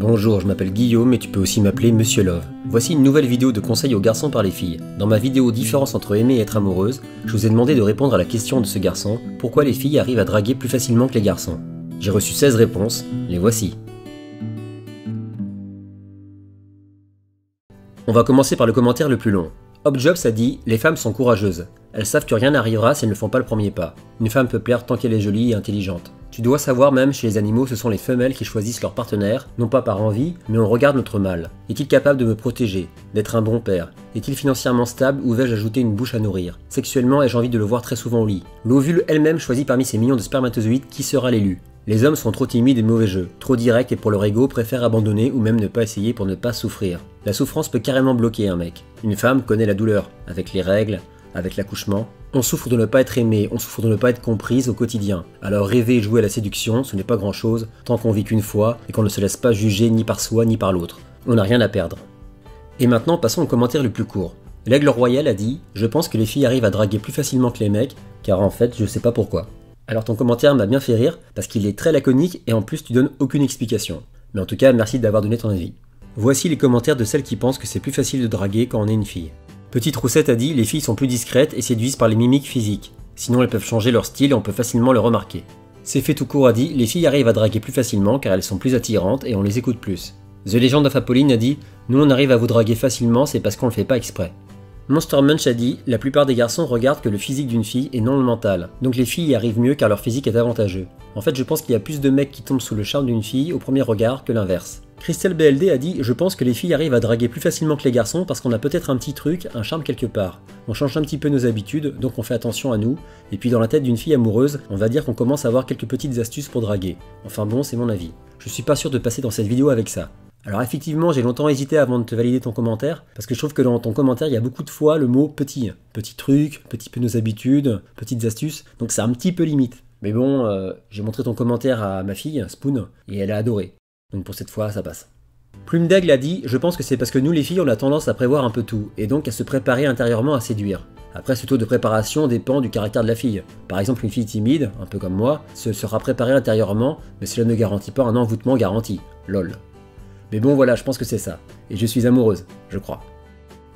Bonjour, je m'appelle Guillaume et tu peux aussi m'appeler Monsieur Love. Voici une nouvelle vidéo de conseils aux garçons par les filles. Dans ma vidéo Différence entre aimer et être amoureuse, je vous ai demandé de répondre à la question de ce garçon, pourquoi les filles arrivent à draguer plus facilement que les garçons. J'ai reçu 16 réponses, les voici. On va commencer par le commentaire le plus long. Hopjobs a dit « Les femmes sont courageuses. Elles savent que rien n'arrivera si elles ne font pas le premier pas. Une femme peut plaire tant qu'elle est jolie et intelligente. Tu dois savoir même chez les animaux ce sont les femelles qui choisissent leur partenaire, non pas par envie, mais on regarde notre mâle. Est-il capable de me protéger, d'être un bon père? Est-il financièrement stable ou vais-je ajouter une bouche à nourrir? Sexuellement ai-je envie de le voir très souvent au lit? L'ovule elle-même choisit parmi ces millions de spermatozoïdes qui sera l'élu. Les hommes sont trop timides et mauvais jeu, trop directs et pour leur ego préfèrent abandonner ou même ne pas essayer pour ne pas souffrir. La souffrance peut carrément bloquer un mec. Une femme connaît la douleur, avec les règles, avec l'accouchement. On souffre de ne pas être aimé, on souffre de ne pas être comprise au quotidien. Alors rêver et jouer à la séduction, ce n'est pas grand chose, tant qu'on vit qu'une fois et qu'on ne se laisse pas juger ni par soi ni par l'autre. On n'a rien à perdre. Et maintenant passons au commentaire le plus court. L'Aigle Royal a dit « Je pense que les filles arrivent à draguer plus facilement que les mecs, car en fait je sais pas pourquoi ». Alors ton commentaire m'a bien fait rire, parce qu'il est très laconique et en plus tu donnes aucune explication. Mais en tout cas merci d'avoir donné ton avis. Voici les commentaires de celles qui pensent que c'est plus facile de draguer quand on est une fille. Petite Roussette a dit « Les filles sont plus discrètes et séduisent par les mimiques physiques. Sinon elles peuvent changer leur style et on peut facilement le remarquer. » C'est fait tout court a dit « Les filles arrivent à draguer plus facilement car elles sont plus attirantes et on les écoute plus. » The Legend of Apolline a dit « Nous on arrive à vous draguer facilement, c'est parce qu'on le fait pas exprès. » Monster Munch a dit « La plupart des garçons regardent que le physique d'une fille et non le mental. Donc les filles y arrivent mieux car leur physique est avantageux. En fait je pense qu'il y a plus de mecs qui tombent sous le charme d'une fille au premier regard que l'inverse. » Christelle BLD a dit « Je pense que les filles arrivent à draguer plus facilement que les garçons parce qu'on a peut-être un petit truc, un charme quelque part. On change un petit peu nos habitudes, donc on fait attention à nous, et puis dans la tête d'une fille amoureuse, on va dire qu'on commence à avoir quelques petites astuces pour draguer. Enfin bon, c'est mon avis. Je suis pas sûr de passer dans cette vidéo avec ça. » Alors effectivement, j'ai longtemps hésité avant de te valider ton commentaire, parce que je trouve que dans ton commentaire, il y a beaucoup de fois le mot « petit ». Petit truc, petit peu nos habitudes, petites astuces, donc c'est un petit peu limite. Mais bon, j'ai montré ton commentaire à ma fille, Spoon, et elle a adoré. Donc pour cette fois, ça passe. Plume d'Aigle a dit « Je pense que c'est parce que nous les filles, on a tendance à prévoir un peu tout, et donc à se préparer intérieurement à séduire. Après, ce taux de préparation dépend du caractère de la fille. Par exemple, une fille timide, un peu comme moi, se sera préparée intérieurement, mais cela ne garantit pas un envoûtement garanti. Lol. Mais bon voilà, je pense que c'est ça. Et je suis amoureuse, je crois.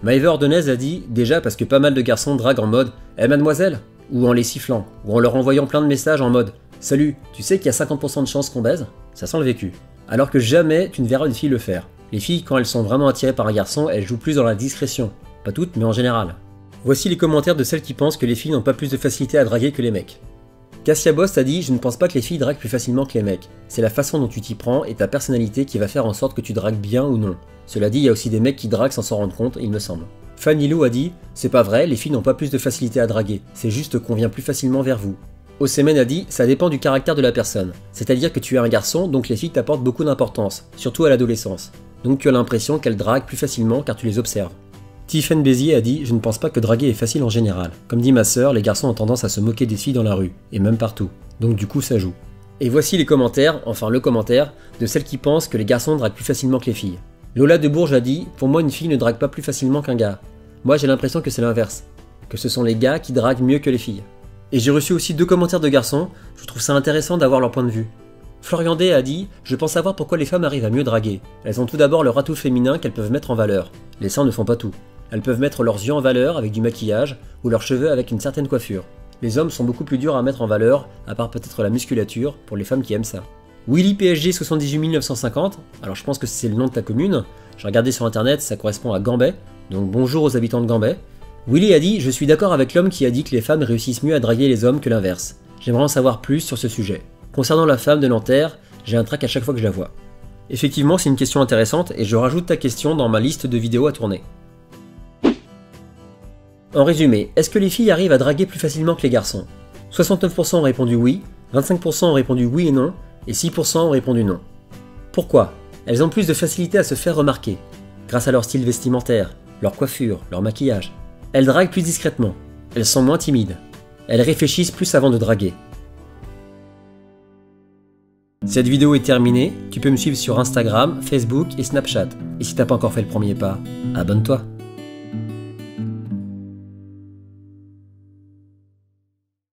Maëva Ordonez a dit « Déjà parce que pas mal de garçons draguent en mode « Eh mademoiselle ?» ou en les sifflant, ou en leur envoyant plein de messages en mode « Salut, tu sais qu'il y a 50% de chances qu'on baise ?» Ça sent le vécu. Alors que jamais tu ne verras une fille le faire. Les filles, quand elles sont vraiment attirées par un garçon, elles jouent plus dans la discrétion. Pas toutes, mais en général. Voici les commentaires de celles qui pensent que les filles n'ont pas plus de facilité à draguer que les mecs. Cassia Bost a dit « Je ne pense pas que les filles draguent plus facilement que les mecs. C'est la façon dont tu t'y prends et ta personnalité qui va faire en sorte que tu dragues bien ou non. Cela dit, il y a aussi des mecs qui draguent sans s'en rendre compte, il me semble. » Fanny Lou a dit « C'est pas vrai, les filles n'ont pas plus de facilité à draguer. C'est juste qu'on vient plus facilement vers vous. » Osemen a dit « Ça dépend du caractère de la personne. C'est-à-dire que tu es un garçon, donc les filles t'apportent beaucoup d'importance, surtout à l'adolescence. Donc tu as l'impression qu'elles draguent plus facilement car tu les observes. » Tiffen Bézier a dit « Je ne pense pas que draguer est facile en général. Comme dit ma sœur, les garçons ont tendance à se moquer des filles dans la rue, et même partout. Donc du coup ça joue. » Et voici les commentaires, enfin le commentaire, de celles qui pensent que les garçons draguent plus facilement que les filles. Lola de Bourges a dit « Pour moi une fille ne drague pas plus facilement qu'un gars. Moi j'ai l'impression que c'est l'inverse. Que ce sont les gars qui draguent mieux que les filles. » Et j'ai reçu aussi 2 commentaires de garçons, je trouve ça intéressant d'avoir leur point de vue. Florian D a dit « Je pense savoir pourquoi les femmes arrivent à mieux draguer. Elles ont tout d'abord leur atout féminin qu'elles peuvent mettre en valeur. Les seins ne font pas tout. Elles peuvent mettre leurs yeux en valeur avec du maquillage ou leurs cheveux avec une certaine coiffure. Les hommes sont beaucoup plus durs à mettre en valeur, à part peut-être la musculature, pour les femmes qui aiment ça. » Willy PSG 78950, alors je pense que c'est le nom de ta commune, j'ai regardé sur internet, ça correspond à Gambais, donc bonjour aux habitants de Gambais. Willy a dit « Je suis d'accord avec l'homme qui a dit que les femmes réussissent mieux à draguer les hommes que l'inverse. J'aimerais en savoir plus sur ce sujet. Concernant la femme de Nanterre, j'ai un trac à chaque fois que je la vois. » Effectivement, c'est une question intéressante et je rajoute ta question dans ma liste de vidéos à tourner. En résumé, est-ce que les filles arrivent à draguer plus facilement que les garçons? 69% ont répondu oui, 25% ont répondu oui et non, et 6% ont répondu non. Pourquoi? Elles ont plus de facilité à se faire remarquer, grâce à leur style vestimentaire, leur coiffure, leur maquillage. Elles draguent plus discrètement, elles sont moins timides, elles réfléchissent plus avant de draguer. Cette vidéo est terminée, tu peux me suivre sur Instagram, Facebook et Snapchat. Et si t'as pas encore fait le premier pas, abonne-toi.